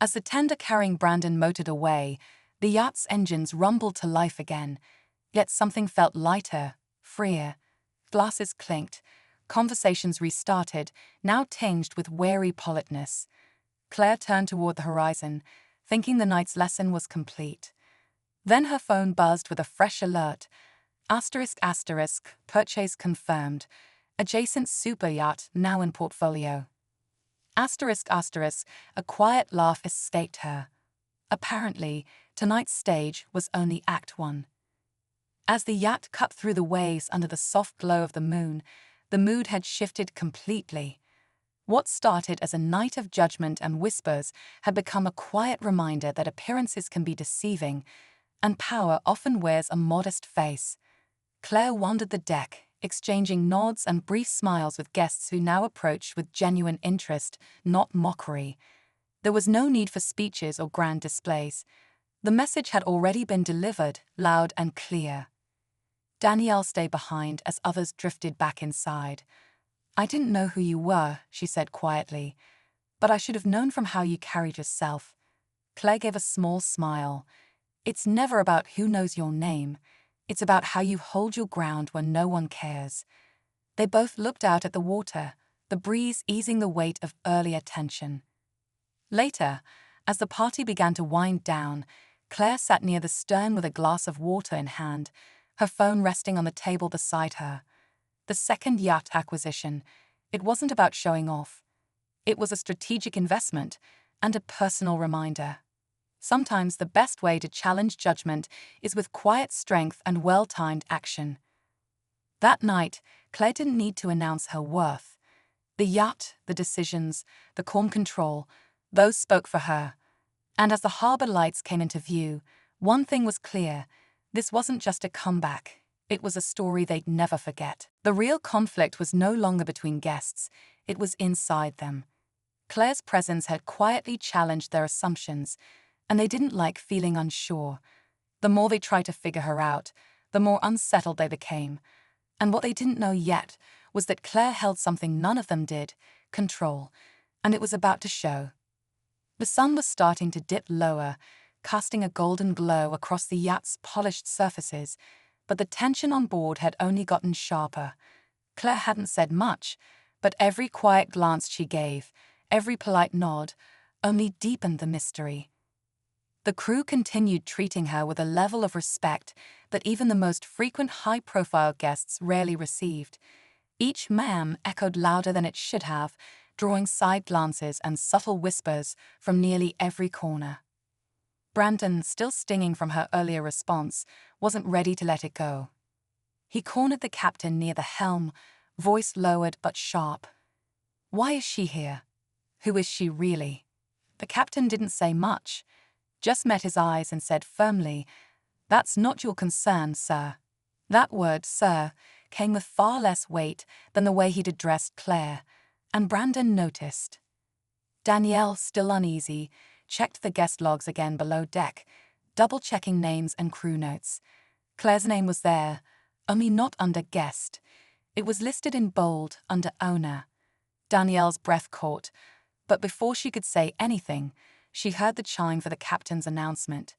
As the tender carrying Brandon motored away, the yacht's engines rumbled to life again, yet something felt lighter, freer. Glasses clinked, conversations restarted, now tinged with wary politeness. Claire turned toward the horizon, thinking the night's lesson was complete. Then her phone buzzed with a fresh alert. Asterisk asterisk, purchase confirmed. Adjacent super yacht now in portfolio. Asterisk asterisk, a quiet laugh escaped her. Apparently, tonight's stage was only Act 1. As the yacht cut through the waves under the soft glow of the moon, the mood had shifted completely. What started as a night of judgment and whispers had become a quiet reminder that appearances can be deceiving, and power often wears a modest face. Claire wandered the deck, exchanging nods and brief smiles with guests who now approached with genuine interest, not mockery. There was no need for speeches or grand displays. The message had already been delivered, loud and clear. Danielle stayed behind as others drifted back inside. "I didn't know who you were," she said quietly, "but I should have known from how you carried yourself." Claire gave a small smile. "It's never about who knows your name. It's about how you hold your ground when no one cares." They both looked out at the water, the breeze easing the weight of earlier tension. Later, as the party began to wind down, Claire sat near the stern with a glass of water in hand, her phone resting on the table beside her. The second yacht acquisition, it wasn't about showing off. It was a strategic investment and a personal reminder. Sometimes the best way to challenge judgment is with quiet strength and well-timed action. That night, Claire didn't need to announce her worth. The yacht, the decisions, the calm control, those spoke for her. And as the harbor lights came into view, one thing was clear: this wasn't just a comeback. It was a story they'd never forget. The real conflict was no longer between guests, it was inside them. Claire's presence had quietly challenged their assumptions, and they didn't like feeling unsure. The more they tried to figure her out, the more unsettled they became. And what they didn't know yet was that Claire held something none of them did: control, and it was about to show. The sun was starting to dip lower, casting a golden glow across the yacht's polished surfaces, but the tension on board had only gotten sharper. Claire hadn't said much, but every quiet glance she gave, every polite nod, only deepened the mystery. The crew continued treating her with a level of respect that even the most frequent high-profile guests rarely received. Each ma'am echoed louder than it should have, drawing side glances and subtle whispers from nearly every corner. Brandon, still stinging from her earlier response, wasn't ready to let it go. He cornered the captain near the helm, voice lowered but sharp. "Why is she here? Who is she really?" The captain didn't say much, just met his eyes and said firmly, "That's not your concern, sir." That word, sir, came with far less weight than the way he'd addressed Claire, and Brandon noticed. Danielle, still uneasy, checked the guest logs again below deck, double-checking names and crew notes. Claire's name was there, only not under guest. It was listed in bold under owner. Danielle's breath caught, but before she could say anything, she heard the chime for the captain's announcement.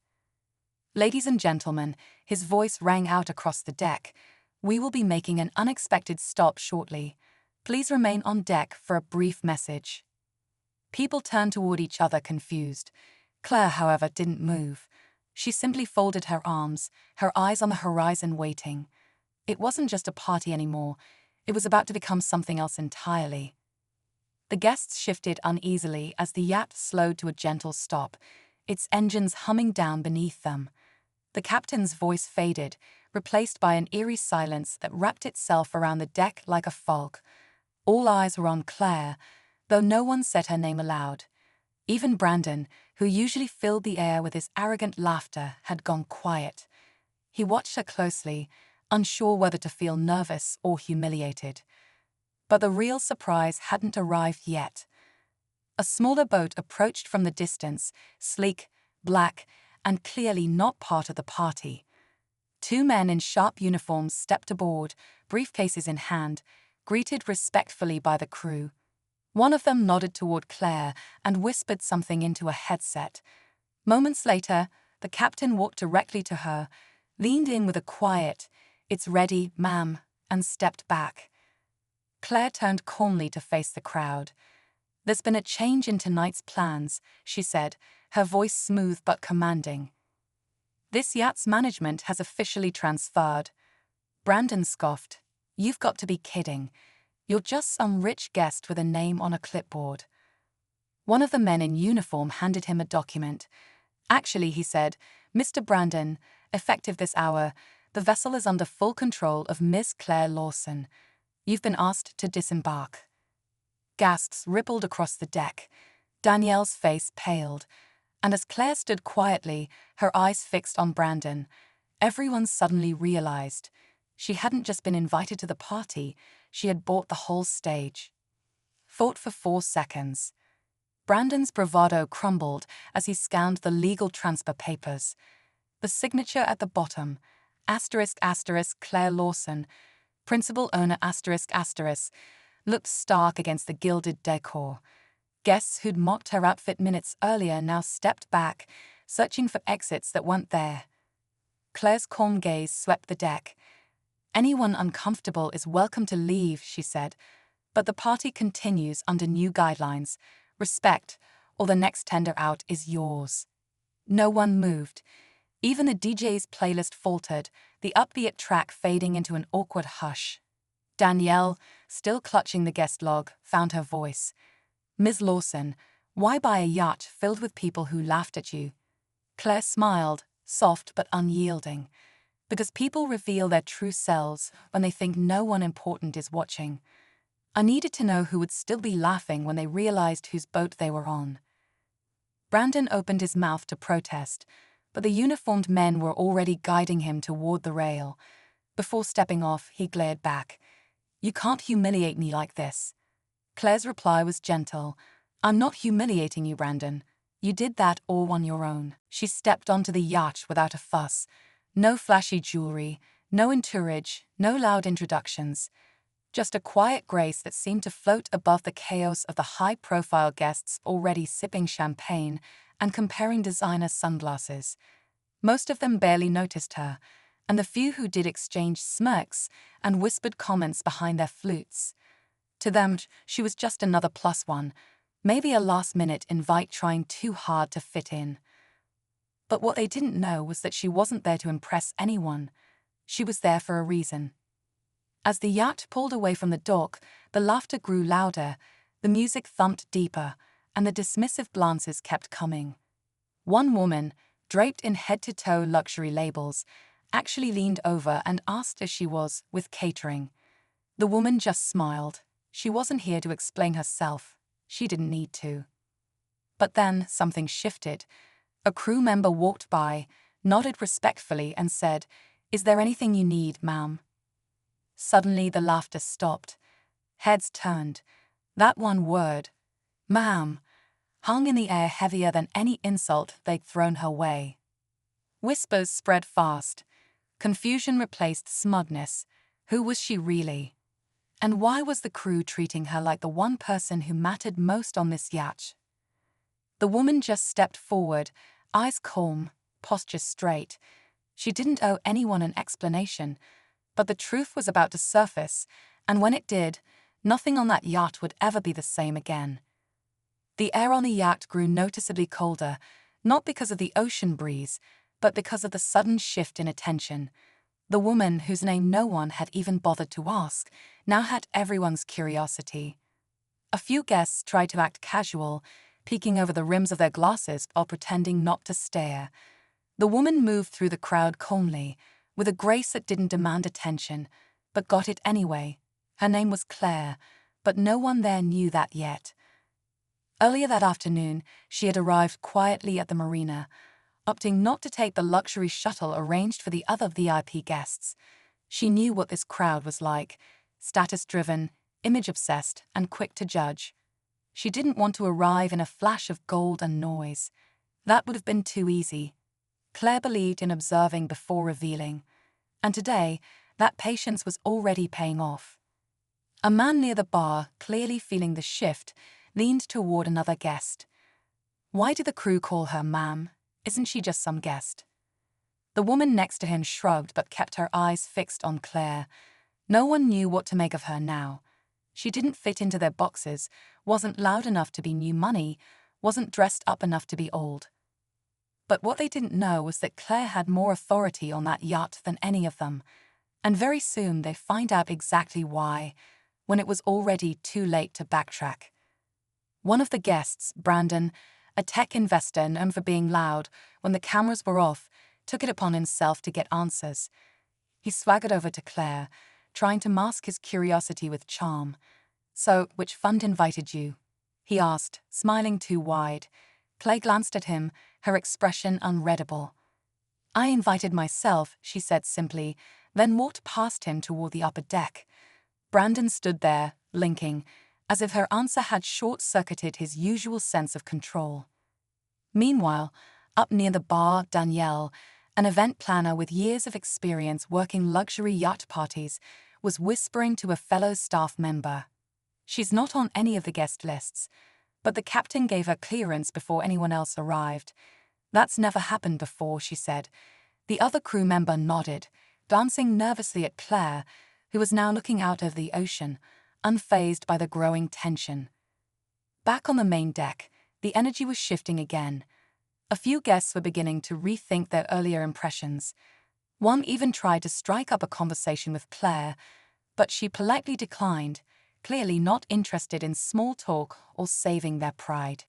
"Ladies and gentlemen," his voice rang out across the deck, "we will be making an unexpected stop shortly. Please remain on deck for a brief message." People turned toward each other confused. Claire, however, didn't move. She simply folded her arms, her eyes on the horizon waiting. It wasn't just a party anymore. It was about to become something else entirely. The guests shifted uneasily as the yacht slowed to a gentle stop, its engines humming down beneath them. The captain's voice faded, replaced by an eerie silence that wrapped itself around the deck like a fog. All eyes were on Claire, though no one said her name aloud. Even Brandon, who usually filled the air with his arrogant laughter, had gone quiet. He watched her closely, unsure whether to feel nervous or humiliated. But the real surprise hadn't arrived yet. A smaller boat approached from the distance, sleek, black, and clearly not part of the party. Two men in sharp uniforms stepped aboard, briefcases in hand, greeted respectfully by the crew. One of them nodded toward Claire and whispered something into a headset. Moments later, the captain walked directly to her, leaned in with a quiet, "It's ready, ma'am," and stepped back. Claire turned calmly to face the crowd. "There's been a change in tonight's plans," she said, her voice smooth but commanding. "This yacht's management has officially transferred." Brandon scoffed. "You've got to be kidding. You're just some rich guest with a name on a clipboard." One of the men in uniform handed him a document. "Actually," he said, "Mr. Brandon, effective this hour, the vessel is under full control of Miss Claire Lawson. You've been asked to disembark." Gasps rippled across the deck. Danielle's face paled, and as Claire stood quietly, her eyes fixed on Brandon, everyone suddenly realized she hadn't just been invited to the party, she had bought the whole stage. Thought for 4 seconds. Brandon's bravado crumbled as he scanned the legal transfer papers. The signature at the bottom, *** Claire Lawson, principal owner ***, looked stark against the gilded decor. Guests who'd mocked her outfit minutes earlier now stepped back, searching for exits that weren't there. Claire's calm gaze swept the deck. "Anyone uncomfortable is welcome to leave," she said, "but the party continues under new guidelines. Respect, or the next tender out is yours." No one moved. Even the DJ's playlist faltered, the upbeat track fading into an awkward hush. Danielle, still clutching the guest log, found her voice. "Ms. Lawson, why buy a yacht filled with people who laughed at you?" Claire smiled, soft but unyielding. "Because people reveal their true selves when they think no one important is watching. I needed to know who would still be laughing when they realized whose boat they were on." Brandon opened his mouth to protest, but the uniformed men were already guiding him toward the rail. Before stepping off, he glared back. "You can't humiliate me like this." Claire's reply was gentle. "I'm not humiliating you, Brandon. You did that all on your own." She stepped onto the yacht without a fuss. No flashy jewelry, no entourage, no loud introductions. Just a quiet grace that seemed to float above the chaos of the high-profile guests already sipping champagne and comparing designer sunglasses. Most of them barely noticed her, and the few who did exchanged smirks and whispered comments behind their flutes. To them, she was just another plus one, maybe a last-minute invite trying too hard to fit in. But what they didn't know was that she wasn't there to impress anyone. She was there for a reason. As the yacht pulled away from the dock, the laughter grew louder, the music thumped deeper, and the dismissive glances kept coming. One woman, draped in head-to-toe luxury labels, actually leaned over and asked if she was with catering. The woman just smiled. She wasn't here to explain herself. She didn't need to. But then something shifted. A crew member walked by, nodded respectfully, and said, "Is there anything you need, ma'am?" Suddenly the laughter stopped. Heads turned. That one word, "ma'am," hung in the air heavier than any insult they'd thrown her way. Whispers spread fast. Confusion replaced smugness. Who was she really? And why was the crew treating her like the one person who mattered most on this yacht? The woman just stepped forward, eyes calm, posture straight. She didn't owe anyone an explanation, but the truth was about to surface, and when it did, nothing on that yacht would ever be the same again. The air on the yacht grew noticeably colder, not because of the ocean breeze, but because of the sudden shift in attention. The woman, whose name no one had even bothered to ask, now had everyone's curiosity. A few guests tried to act casual, peeking over the rims of their glasses while pretending not to stare. The woman moved through the crowd calmly, with a grace that didn't demand attention, but got it anyway. Her name was Claire, but no one there knew that yet. Earlier that afternoon, she had arrived quietly at the marina, opting not to take the luxury shuttle arranged for the other VIP guests. She knew what this crowd was like: status-driven, image-obsessed, and quick to judge. She didn't want to arrive in a flash of gold and noise. That would have been too easy. Claire believed in observing before revealing, and today, that patience was already paying off. A man near the bar, clearly feeling the shift, leaned toward another guest. "Why do the crew call her ma'am? Isn't she just some guest?" The woman next to him shrugged but kept her eyes fixed on Claire. No one knew what to make of her now. She didn't fit into their boxes, wasn't loud enough to be new money, wasn't dressed up enough to be old. But what they didn't know was that Claire had more authority on that yacht than any of them. And very soon they'd find out exactly why, when it was already too late to backtrack. One of the guests, Brandon, a tech investor known for being loud when the cameras were off, took it upon himself to get answers. He swaggered over to Claire, trying to mask his curiosity with charm. "So, which fund invited you?" he asked, smiling too wide. Claire glanced at him, her expression unreadable. "I invited myself," she said simply, then walked past him toward the upper deck. Brandon stood there, blinking, as if her answer had short-circuited his usual sense of control. Meanwhile, up near the bar, Danielle, an event planner with years of experience working luxury yacht parties, was whispering to a fellow staff member. "She's not on any of the guest lists, but the captain gave her clearance before anyone else arrived. That's never happened before," she said. The other crew member nodded, glancing nervously at Claire, who was now looking out over the ocean, unfazed by the growing tension. Back on the main deck, the energy was shifting again. A few guests were beginning to rethink their earlier impressions. One even tried to strike up a conversation with Claire, but she politely declined, clearly not interested in small talk or saving their pride.